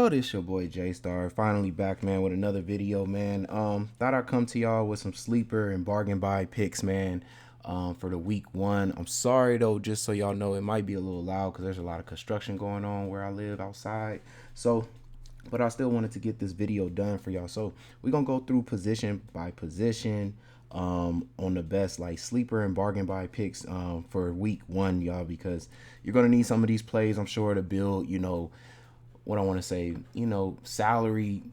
world? It's your boy J Star. Finally back, man, with another video, man. Thought I'd come to y'all with some sleeper and bargain buy picks, man. For the week one. I'm sorry though, just so y'all know, it might be a little loud because there's a lot of construction going on where I live outside. So, but I still wanted to get this video done for y'all. So we're gonna go through position by position on the best like sleeper and bargain buy picks for week one, y'all, because you're gonna need some of these plays, I'm sure, to build, what I want to say, salary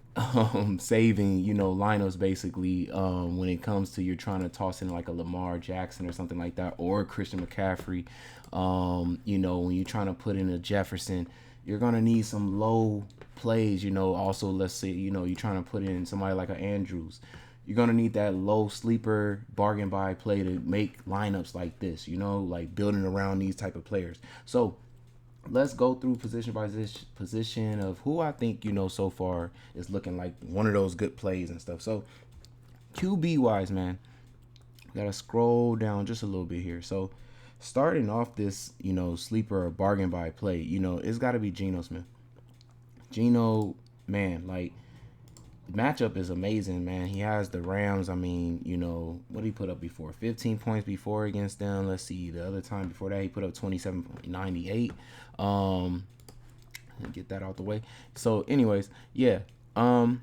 saving, lineups basically, when it comes to you're trying to toss in like a Lamar Jackson or something like that, or Christian McCaffrey. When you're trying to put in a Jefferson, you're gonna need some low plays. Also, let's say, you're trying to put in somebody like an Andrews. You're gonna need that low sleeper bargain buy play to make lineups like this, like building around these type of players. So let's go through position by position of who I think, so far is looking like one of those good plays and stuff. So QB wise, man, gotta scroll down just a little bit here. So starting off this, sleeper or bargain buy play, it's got to be Geno Smith. Geno, man, like, matchup is amazing, man. He has the Rams. I mean, what did he put up before? 15 points before against them. Let's see, the other time before that, he put up 27.98. Get that out the way. So, anyways, yeah. The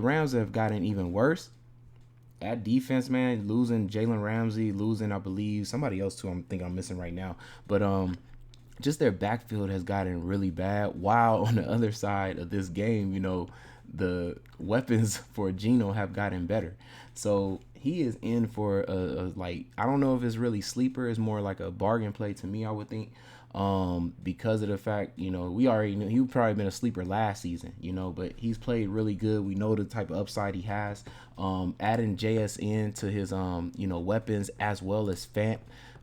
Rams have gotten even worse at defense, man. Losing Jalen Ramsey, losing, I believe, somebody else too. I'm missing right now. But just their backfield has gotten really bad. While on the other side of this game, the weapons for Geno have gotten better. So he is in for a like, I don't know if it's really sleeper. It's more like a bargain play to me, I would think. Because of the fact, we already knew he would probably been a sleeper last season, but he's played really good. We know the type of upside he has. Adding JSN to his, weapons, as well as Fant,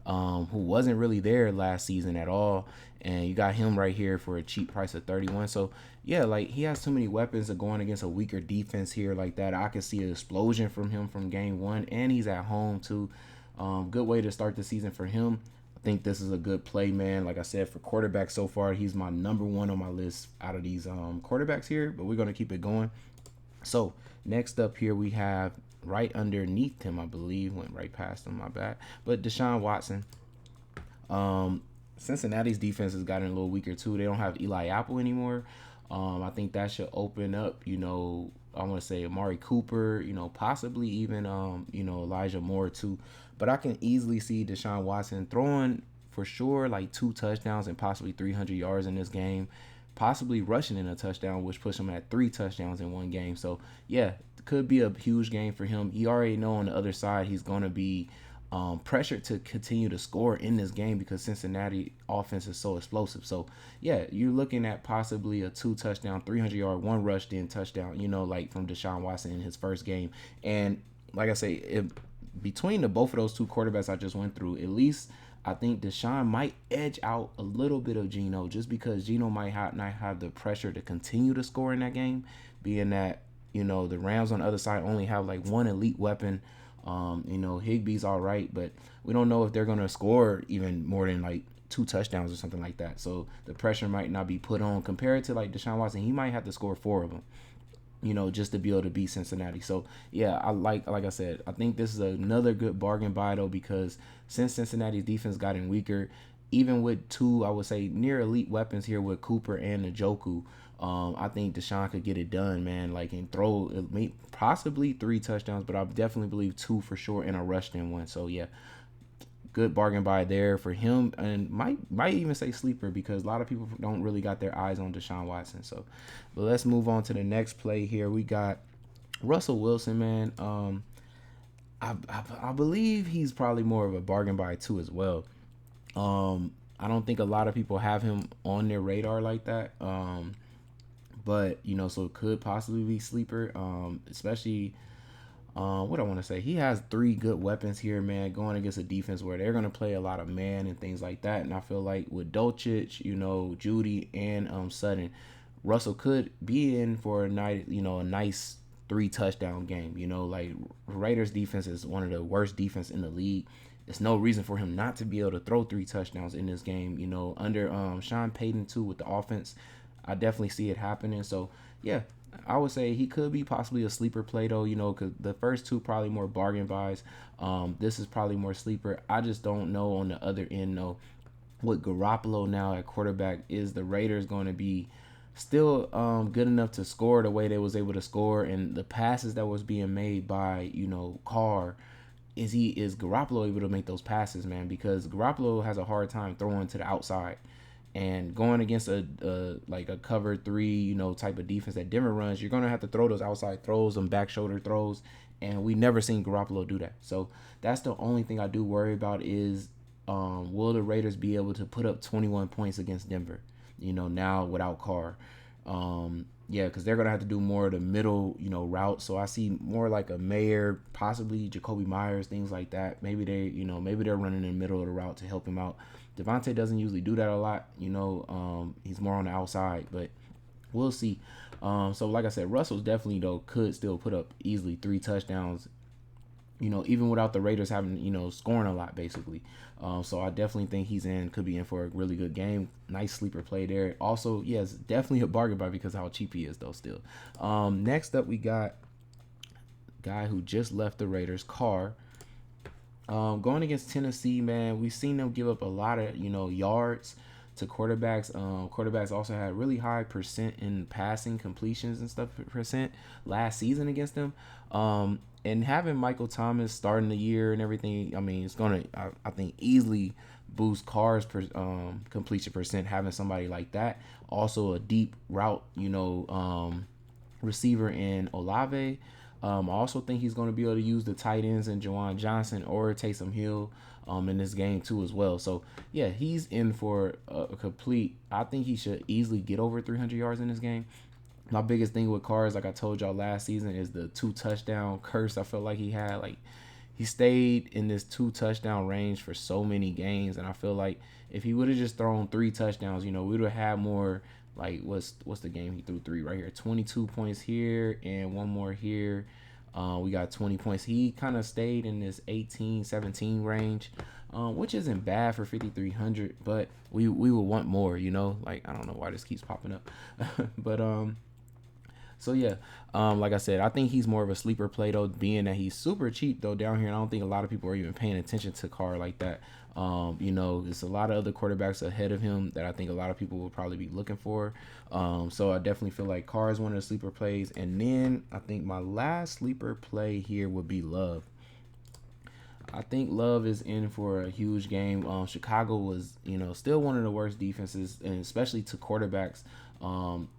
who wasn't really there last season at all. And you got him right here for a cheap price of 31. So yeah, like, he has too many weapons of going against a weaker defense here like that. I could see an explosion from him from game one, and he's at home too. Good way to start the season for him. I think this is a good play, man. Like I said, for quarterback so far, he's my number one on my list out of these quarterbacks here, but we're going to keep it going. So next up here, we have right underneath him, I believe, went right past him, my bad, but Deshaun Watson. Cincinnati's defense has gotten a little weaker too. They don't have Eli Apple anymore. I think that should open up, I want to say Amari Cooper, possibly even, Elijah Moore too. But I can easily see Deshaun Watson throwing for sure like 2 touchdowns and possibly 300 yards in this game, possibly rushing in a touchdown, which puts him at 3 touchdowns in one game. So yeah, could be a huge game for him. You already know on the other side he's going to be pressured to continue to score in this game because Cincinnati offense is so explosive. So yeah, you're looking at possibly a 2 touchdown, 300 yard, 1 rush, then touchdown, like from Deshaun Watson in his first game. And like I say, between the both of those 2 quarterbacks I just went through, at least I think Deshaun might edge out a little bit of Geno, just because Geno might not have the pressure to continue to score in that game, being that, the Rams on the other side only have like 1 elite weapon. Higbee's all right, but we don't know if they're going to score even more than like 2 touchdowns or something like that. So the pressure might not be put on compared to like Deshaun Watson. He might have to score 4 of them, just to be able to beat Cincinnati. So yeah, like I said, I think this is another good bargain buy though, because since Cincinnati's defense gotten weaker, even with 2, I would say, near elite weapons here with Cooper and Njoku, I think Deshaun could get it done, man. Like, and throw possibly 3 touchdowns, but I definitely believe 2 for sure, and a rush in 1. So yeah, good bargain buy there for him, and might even say sleeper, because a lot of people don't really got their eyes on Deshaun Watson. So, but let's move on to the next play here. We got Russell Wilson, man. I believe he's probably more of a bargain buy too as well. I don't think a lot of people have him on their radar like that. But so it could possibly be sleeper. Especially, what I want to say, he has 3 good weapons here, man, going against a defense where they're gonna play a lot of man and things like that. And I feel like with Dolchich, Judy and Sutton, Russell could be in for a night, a nice 3 touchdown game. Like, Raiders defense is one of the worst defense in the league. There's no reason for him not to be able to throw 3 touchdowns in this game. Under Sean Payton too with the offense, I definitely see it happening. So yeah, I would say he could be possibly a sleeper play though. Because the first two probably more bargain buys. This is probably more sleeper. I just don't know on the other end though. With Garoppolo now at quarterback, is the Raiders going to be still good enough to score the way they was able to score, and the passes that was being made by Carr, is Garoppolo able to make those passes, man? Because Garoppolo has a hard time throwing to the outside, and going against a like a cover three, type of defense that Denver runs, you're gonna have to throw those outside throws and back shoulder throws, and we never seen Garoppolo do that. So that's the only thing I do worry about is will the Raiders be able to put up 21 points against Denver? Now without Carr. Yeah, because they're gonna have to do more of the middle, route. So I see more like a Mayer, possibly Jacoby Myers, things like that. Maybe maybe they're running in the middle of the route to help him out. Devontae doesn't usually do that a lot. He's more on the outside, but we'll see. So like I said, Russell's definitely though could still put up easily 3 touchdowns, even without the Raiders having, scoring a lot basically. So I definitely think could be in for a really good game. Nice sleeper play there. Also, yes, definitely a bargain buy because of how cheap he is though still. Next up we got guy who just left the Raiders, Carr. Going against Tennessee, man, we've seen them give up a lot of, yards to quarterbacks. Quarterbacks also had really high percent in passing completions and stuff percent last season against them. And having Michael Thomas starting the year and everything, I mean, it's gonna I think easily boost Carr's completion percent having somebody like that. Also a deep route, receiver in Olave. I also think he's going to be able to use the tight ends in Juwan Johnson or Taysom Hill in this game too as well. So yeah, he's in for a complete. I think he should easily get over 300 yards in this game. My biggest thing with Carr is, like I told y'all last season, is the 2 touchdown curse. I felt like he had, like, he stayed in this 2 touchdown range for so many games, and I feel like if he would have just thrown 3 touchdowns, we would have had more. Like, what's the game he threw 3 right here? 22 points here and one more here. We got 20 points. He kind of stayed in this 18, 17 range, which isn't bad for 5,300, but we would want more, Like, I don't know why this keeps popping up. But so yeah, like I said, I think he's more of a sleeper play though, being that he's super cheap though down here, and I don't think a lot of people are even paying attention to Carr like that. There's a lot of other quarterbacks ahead of him that I think a lot of people will probably be looking for. So I definitely feel like Carr is one of the sleeper plays, and then I think my last sleeper play here would be Love. I think Love is in for a huge game. Chicago was, still one of the worst defenses, and especially to quarterbacks.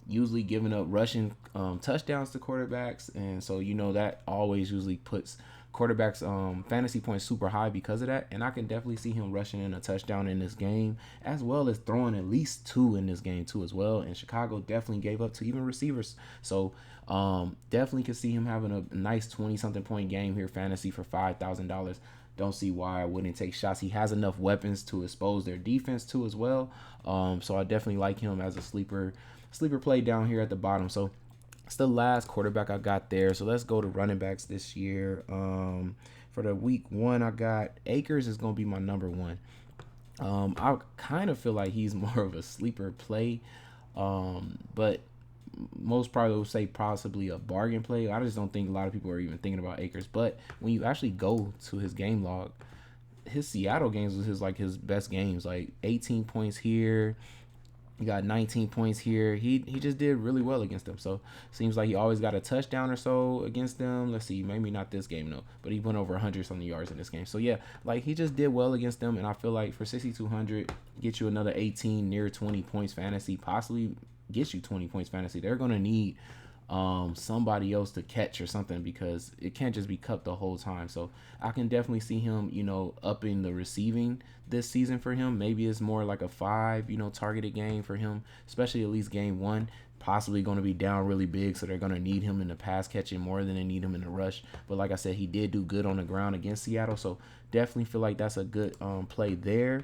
Usually giving up rushing touchdowns to quarterbacks, and so that always usually puts quarterbacks fantasy points super high because of that. And I can definitely see him rushing in a touchdown in this game, as well as throwing at least 2 in this game too as well. And Chicago definitely gave up to even receivers, so definitely could see him having a nice 20-something point game here fantasy for $5,000. Don't see why I wouldn't take shots. He has enough weapons to expose their defense too as well. So I definitely like him as a sleeper play down here at the bottom. So it's the last quarterback I got there. So let's go to running backs this year. For the week 1, I got Akers is going to be my number 1. I kind of feel like he's more of a sleeper play, but most probably will say possibly a bargain play. I just don't think a lot of people are even thinking about Akers. But when you actually go to his game log, his Seattle games was his best games. Like 18 points here, he got 19 points here. He just did really well against them. So seems like he always got a touchdown or so against them. Let's see, maybe not this game though, but he went over 100 something yards in this game. So yeah, like he just did well against them, and I feel like for 6,200, get you another 18, near 20 points fantasy, possibly gets you 20 points fantasy. They're gonna need somebody else to catch or something, because it can't just be Cup the whole time. So I can definitely see him, upping the receiving this season for him. Maybe it's more like a 5, targeted game for him, especially at least game 1. Possibly going to be down really big, so they're going to need him in the pass catching more than they need him in the rush. But like I said, he did do good on the ground against Seattle, so definitely feel like that's a good play there.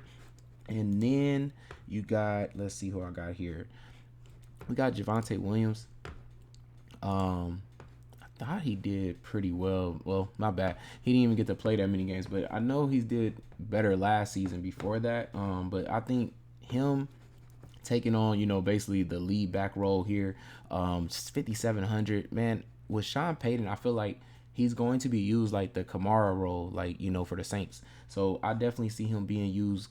And then you got, let's see who I got here. We got Javonte Williams. I thought he did pretty well. Well, my bad. He didn't even get to play that many games, but I know he did better last season before that. But I think him taking on, basically the lead back role here. 5,700, man. With Sean Payton, I feel like he's going to be used like the Kamara role, like, for the Saints. So I definitely see him being used,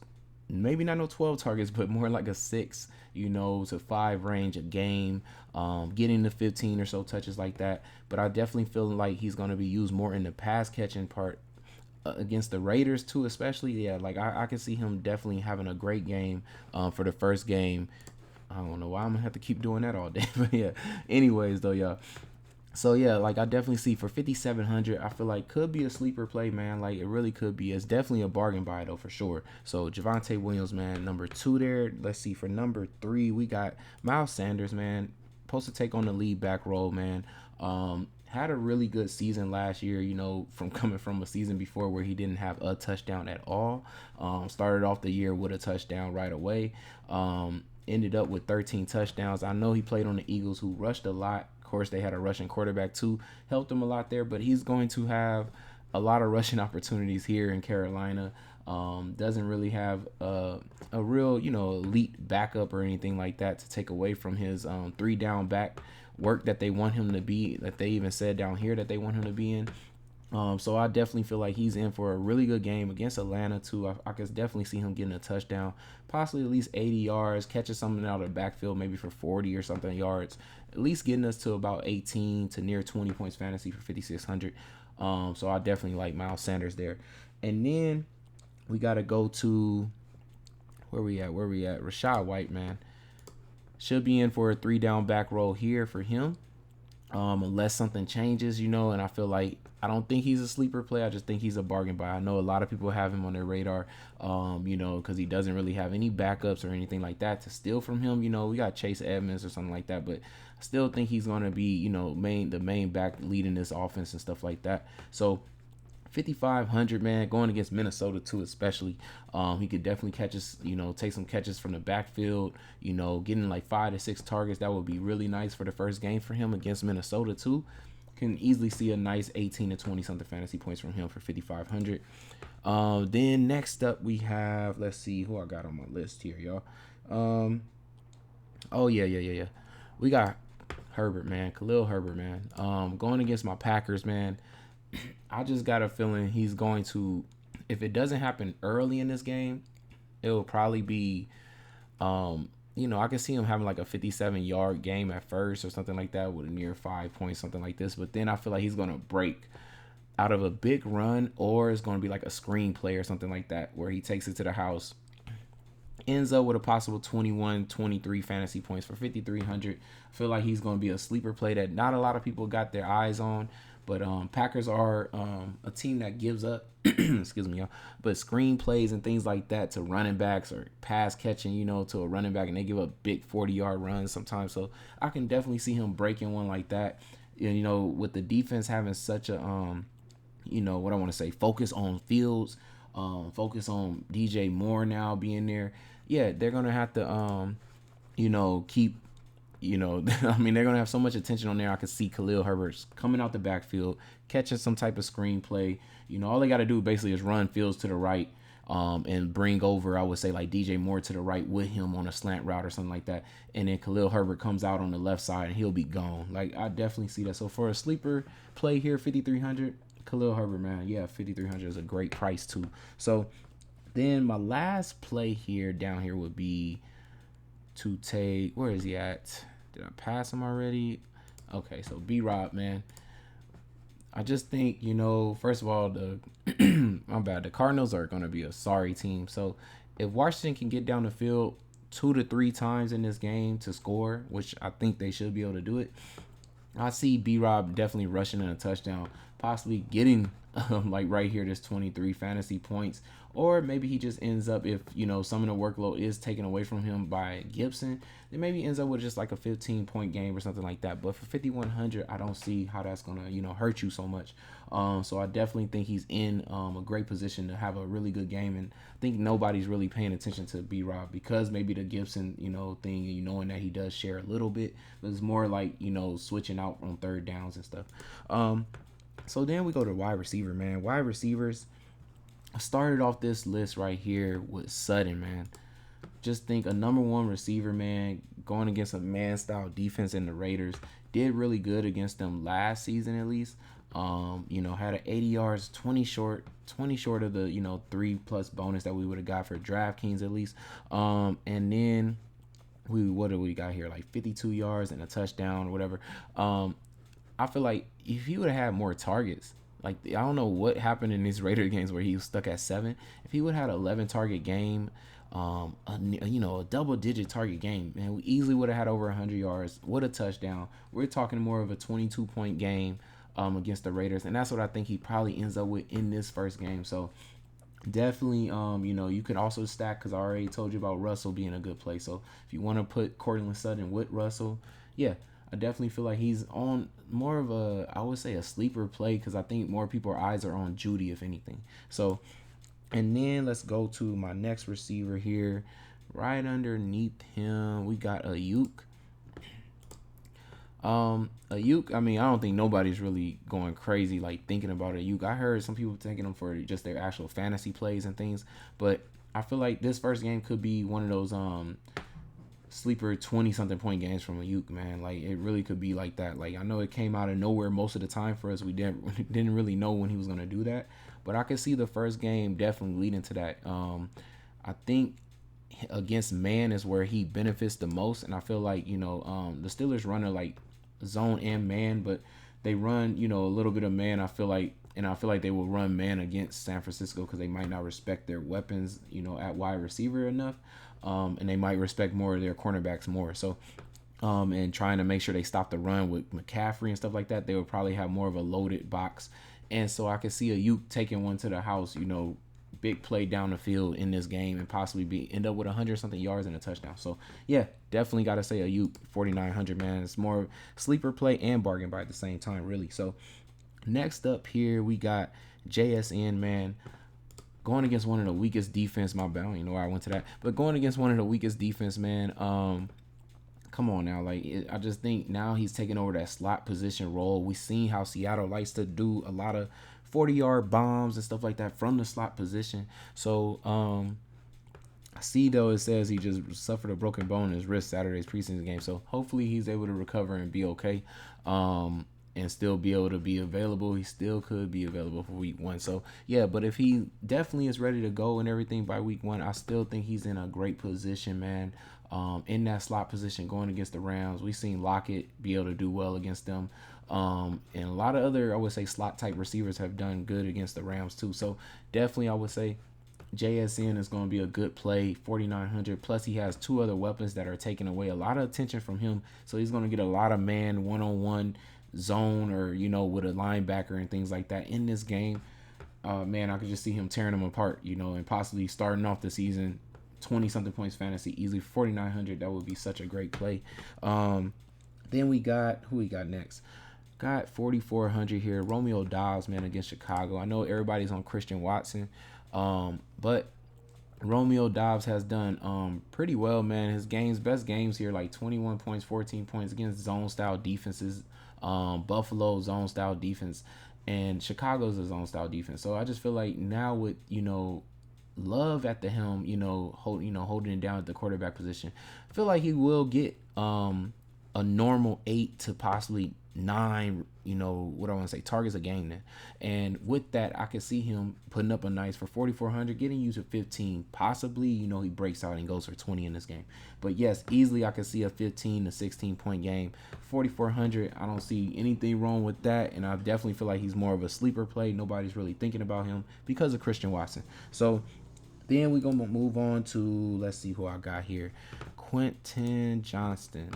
maybe not no 12 targets, but more like a 6, to 5 range a game, getting the 15 or so touches like that. But I definitely feel like he's going to be used more in the pass catching part against the Raiders too, especially. Yeah, like I can see him definitely having a great game for the first game. I don't know why I'm gonna have to keep doing that all day, but yeah. Anyways, though, yeah. So yeah, like I definitely see for 5,700, I feel like could be a sleeper play, man. Like it really could be. It's definitely a bargain buy though for sure. So Javonte Williams, man, number 2 there. Let's see, for number 3 we got Miles Sanders, man. Supposed to take on the lead back role, man. Had a really good season last year, from coming from a season before where he didn't have a touchdown at all. Started off the year with a touchdown right away. Ended up with 13 touchdowns. I know he played on the Eagles, who rushed a lot. Of course, they had a rushing quarterback too, helped him a lot there, but he's going to have a lot of rushing opportunities here in Carolina. Doesn't really have a real, elite backup or anything like that to take away from his 3 down back work that they want him to be, that they even said down here that they want him to be in. So I definitely feel like he's in for a really good game against Atlanta too. I could definitely see him getting a touchdown, possibly at least 80 yards, catching something out of the backfield, maybe for 40 or something yards, at least getting us to about 18 to near 20 points fantasy for 5,600. So I definitely like Miles Sanders there. And then we got to go to where we at? Rachaad White, man. Should be in for a 3 down back roll here for him. Unless something changes, and I feel like I don't think he's a sleeper play. I just think he's a bargain buy. I know a lot of people have him on their radar, because he doesn't really have any backups or anything like that to steal from him. We got Chase Edmonds or something like that, but I still think he's going to be, the main back leading this offense and stuff like that. So 5,500, man, going against Minnesota too, especially. He could definitely catch us, take some catches from the backfield, getting like 5 to 6 targets. That would be really nice for the first game for him against Minnesota too. Can easily see a nice 18 to 20 something fantasy points from him for 5,500. Then next up we have, let's see who I got on my list here, y'all. Oh yeah. We got Herbert, man, Khalil Herbert, man. Going against my Packers, man. I just got a feeling he's going to, if it doesn't happen early in this game, it'll probably be, I can see him having like a 57-yard game at first or something like that with a near 5 points, something like this. But then I feel like he's going to break out of a big run, or it's going to be like a screen play or something like that where he takes it to the house, ends up with a possible 21, 23 fantasy points for 5,300. I feel like he's going to be a sleeper play that not a lot of people got their eyes on. But Packers are a team that gives up, excuse me, y'all, but screen plays and things like that to running backs or pass catching, to a running back, and they give up big 40-yard runs sometimes. So I can definitely see him breaking one like that. And, with the defense having such a, what I want to say, focus on Fields, focus on DJ Moore now being there. Yeah, they're going to have to, keep, I mean, they're going to have so much attention on there. I could see Khalil Herbert coming out the backfield, catching some type of screenplay. All they got to do basically is run Fields to the right, and bring over, I would say, like DJ Moore to the right with him on a slant route or something like that. And then Khalil Herbert comes out on the left side and he'll be gone. Like, I definitely see that. So for a sleeper play here, 5,300, Khalil Herbert, man. Yeah, 5,300 is a great price too. So then my last play here down here would be to take, where is he at? Did I pass him already? Okay, so B-Rob, man. I just think, first of all, my bad, the Cardinals are going to be a sorry team. So if Washington can get down the field 2 to 3 times in this game to score, which I think they should be able to do it, I see B-Rob definitely rushing in a touchdown, possibly getting like right here, this 23 fantasy points. Or maybe he just ends up, if, some of the workload is taken away from him by Gibson, then maybe he ends up with just like a 15-point game or something like that. But for 5,100, I don't see how that's going to, hurt you so much. So I definitely think he's in a great position to have a really good game. And I think nobody's really paying attention to B-Rob because maybe the Gibson, thing, knowing that he does share a little bit. But it's more like, switching out on third downs and stuff. So then we go to wide receiver, man. Wide receivers. I started off this list right here with Sutton, man. just think a number one receiver, man, going against a man style defense in the Raiders, did really good against them last season at least. Had an 80 yards, 20 short of the 3+ bonus that we would have got for DraftKings at least. And then what do we got here, like 52 yards and a touchdown or whatever. I feel like if he would have had more targets, like I don't know what happened in these Raider games where he was stuck at 7. If he would have had an 11 target game, a double digit target game, man, we easily would have had over 100 yards with a touchdown. We're talking more of a 22-point game against the Raiders, and that's what I think he probably ends up with in this first game. So definitely, you can also stack, because I already told you about Russell being a good play. So if you want to put Cortland Sutton with Russell, yeah, I definitely feel like he's on more of I would say a sleeper play, because I think more people's eyes are on Judy, if anything. So, and then let's go to my next receiver here. Right underneath him, we got Ayuk. Ayuk, I mean, I don't think nobody's really going crazy like thinking about Ayuk. I heard some people taking him for just their actual fantasy plays and things, but I feel like this first game could be one of those sleeper 20-something point games from Ayuk, man. Like, it really could be like that. Like, I know it came out of nowhere most of the time for us. We didn't really know when he was going to do that, but I could see the first game definitely leading to that. I think against man is where he benefits the most, and I feel like the Steelers run like zone and man, but they run a little bit of man. I feel like they will run man against San Francisco because they might not respect their weapons at wide receiver enough, and they might respect more of their cornerbacks more. So and trying to make sure they stop the run with McCaffrey and stuff like that, they would probably have more of a loaded box. And so I could see Ayuk taking one to the house, big play down the field in this game, and possibly end up with 100-something yards and a touchdown. So yeah, definitely got to say Ayuk 4,900, man. It's more sleeper play and bargain buy at the same time, really. So next up here we got JSN, man, going against one of the weakest defense. My bad, I don't even know why I went to that, but going against one of the weakest defense, man. Come on now, I just think now he's taking over that slot position role. We've seen how Seattle likes to do a lot of 40-yard bombs and stuff like that from the slot position. So I see though it says he just suffered a broken bone in his wrist Saturday's preseason game. So hopefully he's able to recover and be okay, and still be able to be available. He still could be available for week 1. So yeah, but if he definitely is ready to go and everything by week 1, I still think he's in a great position, man. In that slot position going against the Rams. We've seen Lockett be able to do well against them. And a lot of other, I would say, slot type receivers have done good against the Rams too. So definitely I would say JSN is going to be a good play, 4,900. Plus he has 2 other weapons that are taking away a lot of attention from him. So he's going to get a lot of man one-on-one zone, or with a linebacker and things like that in this game. Man, I could just see him tearing them apart, and possibly starting off the season 20-something points fantasy easily. 4,900, that would be such a great play. Then we got, who we got next? Got 4,400 here, Romeo Doubs, man, against Chicago. I know everybody's on Christian Watson, but Romeo Doubs has done pretty well, man. His best games here, like 21 points, 14 points against zone style defenses. Buffalo zone style defense, and Chicago's a zone style defense. So I just feel like now with Love at the helm, holding it down at the quarterback position, I feel like he will get a normal 8 to possibly 9, what I want to say, targets a game then. And with that, I could see him putting up a nice for 4,400, getting you to 15. Possibly, he breaks out and goes for 20 in this game. But yes, easily I could see a 15 to 16 point game. 4,400, I don't see anything wrong with that. And I definitely feel like he's more of a sleeper play. Nobody's really thinking about him because of Christian Watson. So then we're going to move on to, let's see who I got here. Quentin Johnston.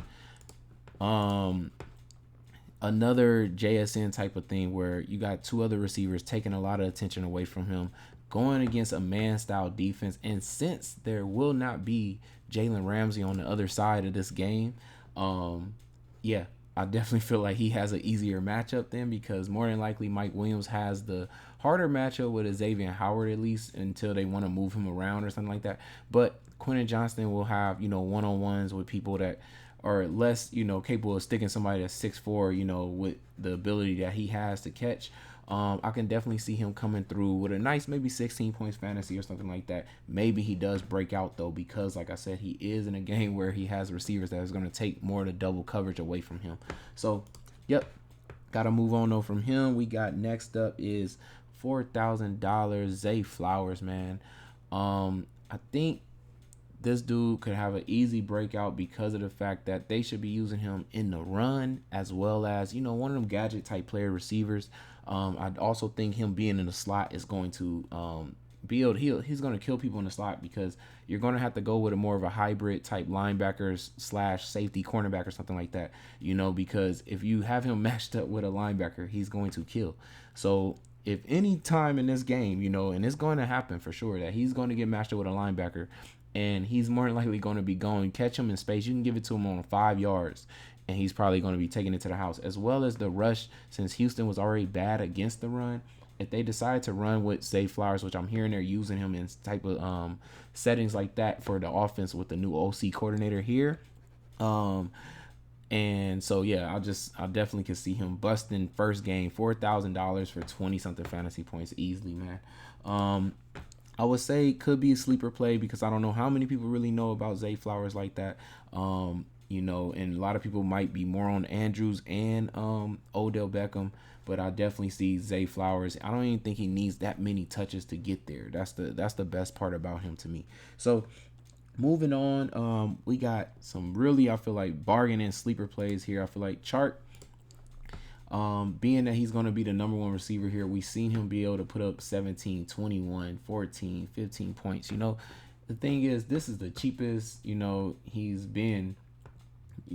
Another JSN type of thing where you got 2 other receivers taking a lot of attention away from him, going against a man-style defense. And since there will not be Jalen Ramsey on the other side of this game, yeah, I definitely feel like he has an easier matchup then, because more than likely Mike Williams has the harder matchup with Xavier Howard, at least until they want to move him around or something like that. But Quentin Johnston will have, one-on-ones with people that are less, capable of sticking somebody that's 6'4", with the ability that he has to catch. I can definitely see him coming through with a nice maybe 16 points fantasy or something like that. Maybe he does break out though, because like I said, he is in a game where he has receivers that is going to take more of the double coverage away from him. So, yep, gotta move on though from him. We got next up is $4,000 Zay Flowers, man. I think this dude could have an easy breakout because of the fact that they should be using him in the run as well as, one of them gadget type player receivers. I also think him being in the slot is going to be able to he's going to kill people in the slot, because you're going to have to go with a more of a hybrid type linebackers slash safety cornerback or something like that, because if you have him matched up with a linebacker, he's going to kill. So if any time in this game, and it's going to happen for sure, that he's going to get matched up with a linebacker, and he's more than likely going to be going, catch him in space. You can give it to him on 5 yards, and he's probably going to be taking it to the house. As well as the rush, since Houston was already bad against the run, if they decide to run with Zay Flowers, which I'm hearing they're using him in type of settings like that for the offense with the new OC coordinator here. And so yeah, I definitely can see him busting first game $4,000 for 20 something fantasy points easily, man. I would say it could be a sleeper play, because I don't know how many people really know about Zay Flowers like that. And a lot of people might be more on Andrews and Odell Beckham, but I definitely see Zay Flowers. I don't even think he needs that many touches to get there. That's the best part about him to me. So moving on, we got some really, I feel like, bargaining sleeper plays here. I feel like Chark, being that he's going to be the number one receiver here, we've seen him be able to put up 17, 21, 14, 15 points. The thing is, this is the cheapest, he's been.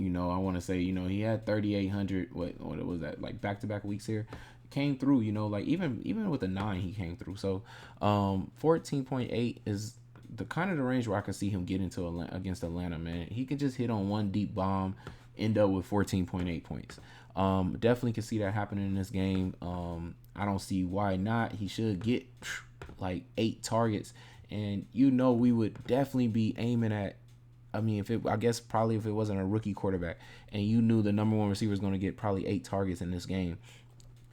I want to say, he had 3,800. What was that, like back-to-back weeks here? Came through, like even with a 9, he came through. So, 14.8 is the kind of the range where I can see him get into against Atlanta, man. He could just hit on one deep bomb, end up with 14.8 points. Definitely can see that happening in this game. I don't see why not. He should get like 8 targets, and we would definitely be aiming at. If it wasn't a rookie quarterback, and you knew the number one receiver is going to get probably 8 targets in this game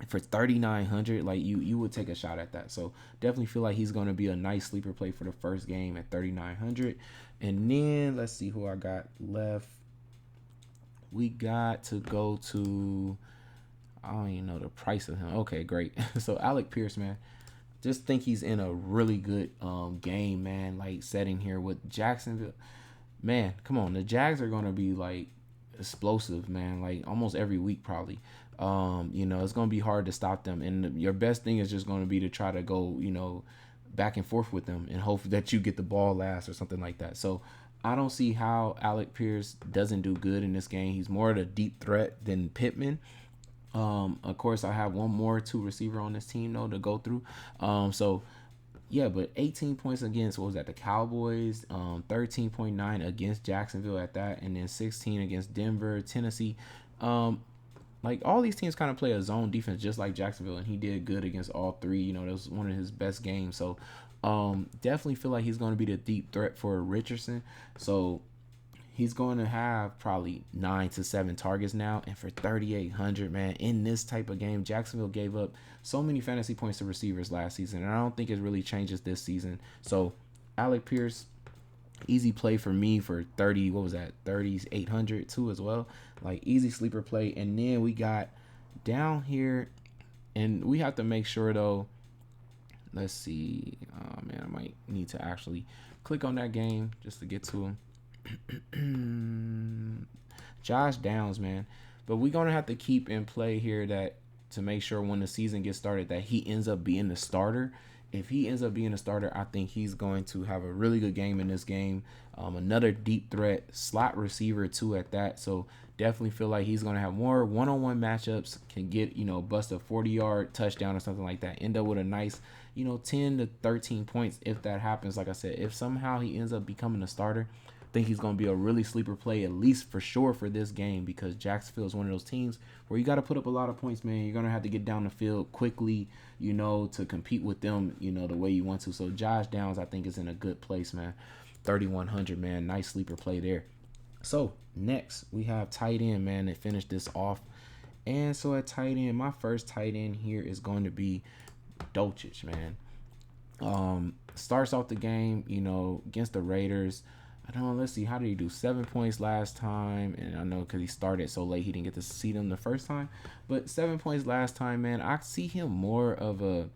for 3,900, like you would take a shot at that. So definitely feel like he's going to be a nice sleeper play for the first game at 3,900. And then let's see who I got left. We got to go to, I don't even know the price of him. Okay, great. So Alec Pierce, man, just think he's in a really good game, man, like setting here with Jacksonville. Man, come on, the Jags are going to be like explosive, man, like almost every week probably. It's going to be hard to stop them, and your best thing is just going to be to try to go, back and forth with them and hope that you get the ball last or something like that. So I don't see how Alec Pierce doesn't do good in this game. He's more of a deep threat than Pittman. Of course, I have one more 2 receiver on this team though to go through. So yeah, but 18 points against, what was that, the Cowboys, 13.9 against Jacksonville at that, and then 16 against Denver, Tennessee. Like all these teams kind of play a zone defense just like Jacksonville, and he did good against all 3. That was one of his best games. So definitely feel like he's going to be the deep threat for Richardson. So he's going to have probably 9 to 7 targets now, and for 3,800, man, in this type of game, Jacksonville gave up so many fantasy points to receivers last season, and I don't think it really changes this season. So Alec Pierce, easy play for me for 3,800 too as well, like easy sleeper play. And then we got down here, and we have to make sure though. Let's see, man, I might need to actually click on that game just to get to him. Josh Downs, man, but we're gonna have to keep in play here that to make sure when the season gets started that he ends up being the starter. If he ends up being a starter, I think he's going to have a really good game in this game. Another deep threat slot receiver too at that. So definitely feel like he's going to have more one-on-one matchups, can get, bust a 40-yard touchdown or something like that. End up with a nice, 10 to 13 points if that happens. Like I said, if somehow he ends up becoming a starter, I think he's going to be a really sleeper play, at least for sure for this game, because Jacksonville is one of those teams where you got to put up a lot of points, man. You're going to have to get down the field quickly, to compete with them, the way you want to. So Josh Downs, I think, is in a good place, man. 3,100, man. Nice sleeper play there. So next we have tight end, man, to finish this off. And so at tight end, my first tight end here is going to be Dolchich, man. Starts off the game, against the Raiders. I don't know. Let's see. How did he do? 7 points last time, and I know because he started so late, he didn't get to see them the first time. But 7 points last time, man. I see him more of a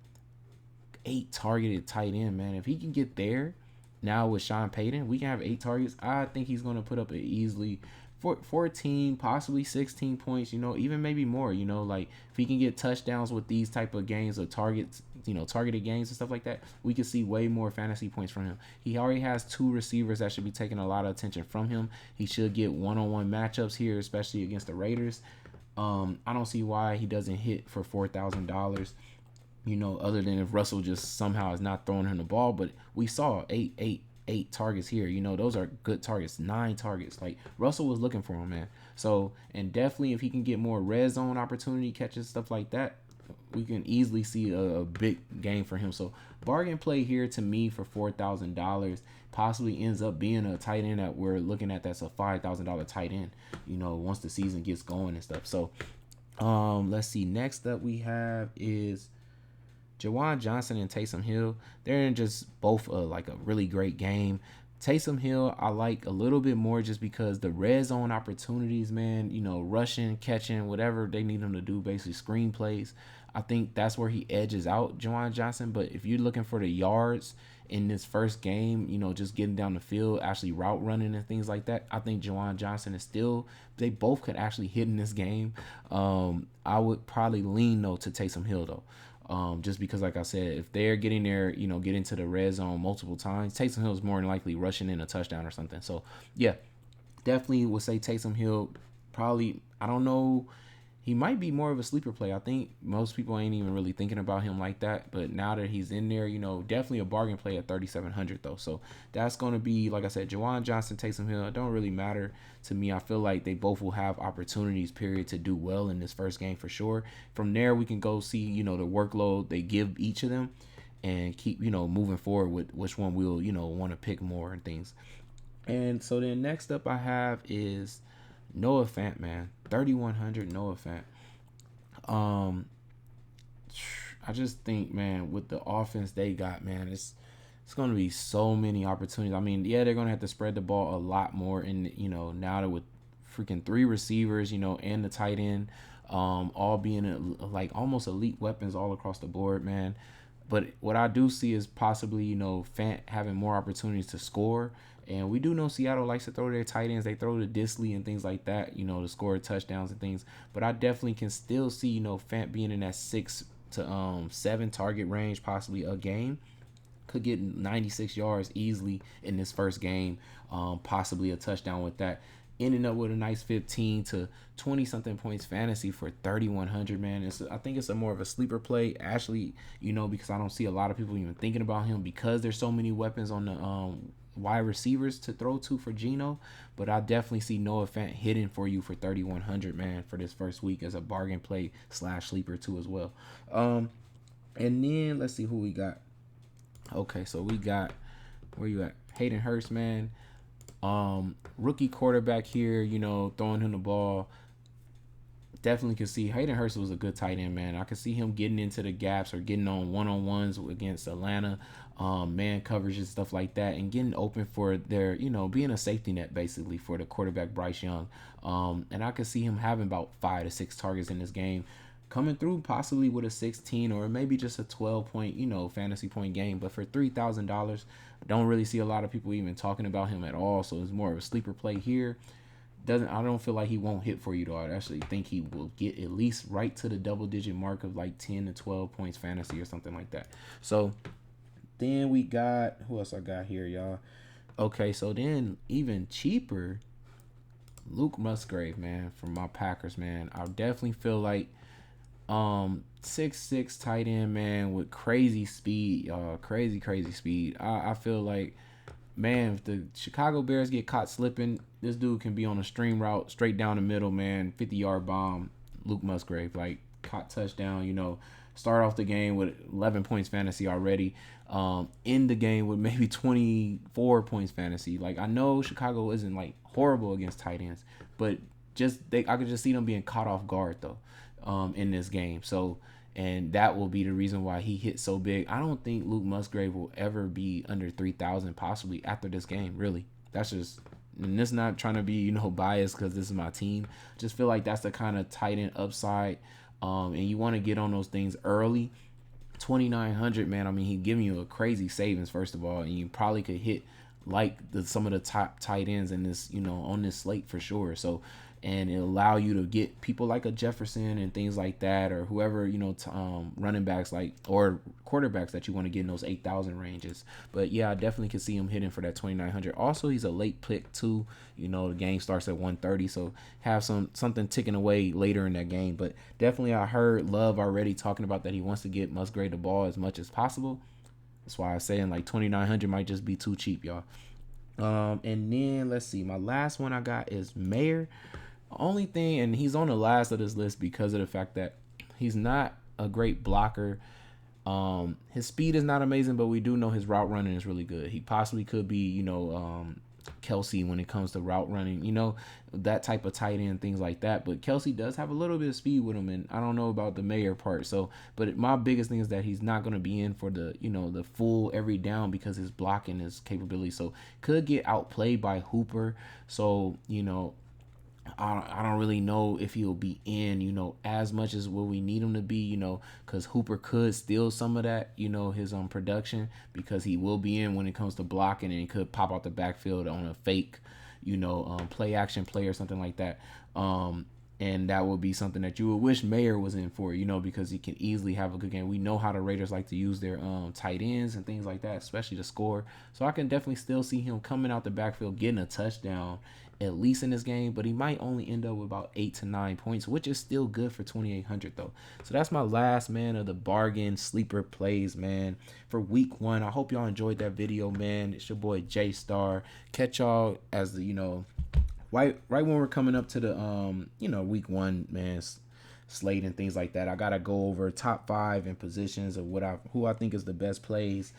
8 targeted tight end, man. If he can get there now with Sean Payton, we can have 8 targets. I think he's going to put up an easily 14, possibly 16 points, even maybe more, like if he can get touchdowns with these type of games of targets, targeted games and stuff like that, we could see way more fantasy points from him. He already has 2 receivers that should be taking a lot of attention from him. He should get one-on-one matchups here, especially against the Raiders. I don't see why he doesn't hit for $4,000. Other than if Russell just somehow is not throwing him the ball. But we saw eight targets here. Those are good targets. 9 targets. Like Russell was looking for him, man. So, and definitely if he can get more red zone opportunity catches, stuff like that, we can easily see a big game for him. So bargain play here to me for $4,000 possibly ends up being a tight end that we're looking at. That's a $5,000 tight end, once the season gets going and stuff. So, let's see. Next up we have is Jawan Johnson and Taysom Hill. They're in just both like a really great game. Taysom Hill, I like a little bit more just because the red zone opportunities, man, rushing, catching, whatever they need him to do, basically screenplays. I think that's where he edges out Jawan Johnson. But if you're looking for the yards in this first game, just getting down the field, actually route running and things like that, I think Jawan Johnson is still, they both could actually hit in this game. I would probably lean, though, to Taysom Hill, though. Just because, like I said, if they're getting there, get into the red zone multiple times, Taysom Hill is more than likely rushing in a touchdown or something. So, yeah, definitely would say Taysom Hill probably, I don't know, he might be more of a sleeper play. I think most people ain't even really thinking about him like that. But now that he's in there, definitely a bargain play at 3,700 though. So that's going to be, like I said, Jawan Johnson, Taysom Hill. It don't really matter to me. I feel like they both will have opportunities, period, to do well in this first game for sure. From there, we can go see, the workload they give each of them and keep, moving forward with which one we'll, want to pick more and things. And so then next up I have is Noah Fant, man. 3,100 Noah Fant. I just think, man, with the offense they got, man, it's going to be so many opportunities. I mean, yeah, they're going to have to spread the ball a lot more. And, now that with freaking 3 receivers, and the tight end, all being like almost elite weapons all across the board, man. But what I do see is possibly, Fant having more opportunities to score. And we do know Seattle likes to throw their tight ends. They throw to Disley and things like that, to score touchdowns and things. But I definitely can still see, Fant being in that 6 to 7 target range, possibly a game. Could get 96 yards easily in this first game, possibly a touchdown with that. Ending up with a nice 15 to 20 something points fantasy for 3,100, man. I think it's a more of a sleeper play, actually, because I don't see a lot of people even thinking about him because there's so many weapons on the wide receivers to throw to for Geno. But I definitely see Noah Fant hitting for you for 3,100, man, for this first week as a bargain play / sleeper too as well. And then let's see who we got. Okay, so we got, where you at? Hayden Hurst, man. Rookie quarterback here, throwing him the ball. Definitely could see Hayden Hurst was a good tight end, man. I could see him getting into the gaps or getting on one-on-ones against Atlanta, man coverage and stuff like that, and getting open for their, being a safety net basically for the quarterback Bryce Young. And I could see him having about 5 to 6 targets in this game, coming through possibly with a 16 or maybe just a 12-point, fantasy point game. But for $3,000, don't really see a lot of people even talking about him at all. So it's more of a sleeper play here. I don't feel like he won't hit for you though. I actually think he will get at least right to the double-digit mark of like 10 to 12 points fantasy or something like that. So then we got, who else I got here, y'all? Okay, so then even cheaper, Luke Musgrave, man, from my Packers, man. I definitely feel like 6'6" tight end, man, with crazy speed, crazy speed. I feel like, man, if the Chicago Bears get caught slipping, this dude can be on a stream route straight down the middle, man, 50-yard bomb, Luke Musgrave, like caught touchdown, start off the game with 11 points fantasy already, end the game with maybe 24 points fantasy. Like, I know Chicago isn't like horrible against tight ends, but I could just see them being caught off guard though, in this game. So, and that will be the reason why he hit so big. I don't think Luke Musgrave will ever be under 3,000 possibly after this game. Really, that's just. And this not trying to be, biased because this is my team. Just feel like that's the kind of tight end upside, and you want to get on those things early. 2,900, man. I mean, he giving you a crazy savings first of all, and you probably could hit like some of the top tight ends in this, on this slate for sure. So, and it'll allow you to get people like a Jefferson and things like that, or whoever, running backs like, or quarterbacks that you want to get in those 8,000 ranges. But yeah, I definitely can see him hitting for that 2,900. Also, he's a late pick too. The game starts at 1:30, so have something ticking away later in that game. But definitely, I heard Love already talking about that he wants to get Musgrave the ball as much as possible. That's why I'm saying like 2,900 might just be too cheap, y'all. And then let's see, my last one I got is Mayer. Only thing, and he's on the last of this list because of the fact that he's not a great blocker. His speed is not amazing, but we do know his route running is really good. He possibly could be, Kelsey when it comes to route running, that type of tight end, things like that. But Kelsey does have a little bit of speed with him, and I don't know about the Mayer part. So, but my biggest thing is that he's not going to be in for the, the full every down because his blocking is capability. So could get outplayed by Hooper. So, I don't really know if he'll be in, as much as what we need him to be, because Hooper could steal some of that, his production, because he will be in when it comes to blocking, and he could pop out the backfield on a fake, play action play or something like that. And that would be something that you would wish Mayer was in for, because he can easily have a good game. We know how the Raiders like to use their tight ends and things like that, especially to score. So I can definitely still see him coming out the backfield, getting a touchdown, at least in this game, but he might only end up with about 8 to 9 points, which is still good for 2,800 though. So that's my last, man, of the bargain sleeper plays, man, for week 1. I hope y'all enjoyed that video, man. It's your boy J Star. Catch y'all as the, right when we're coming up to the week 1, man, slate and things like that. I gotta go over top 5 and positions of who I think is the best plays.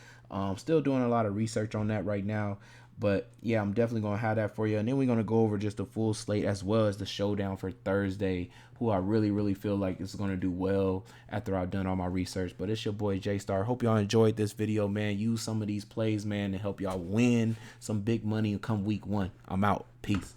Still doing a lot of research on that right now. But yeah, I'm definitely going to have that for you. And then we're going to go over just the full slate as well as the showdown for Thursday, who I really, really feel like is going to do well after I've done all my research. But it's your boy J Star. Hope y'all enjoyed this video, man. Use some of these plays, man, to help y'all win some big money come week 1. I'm out. Peace.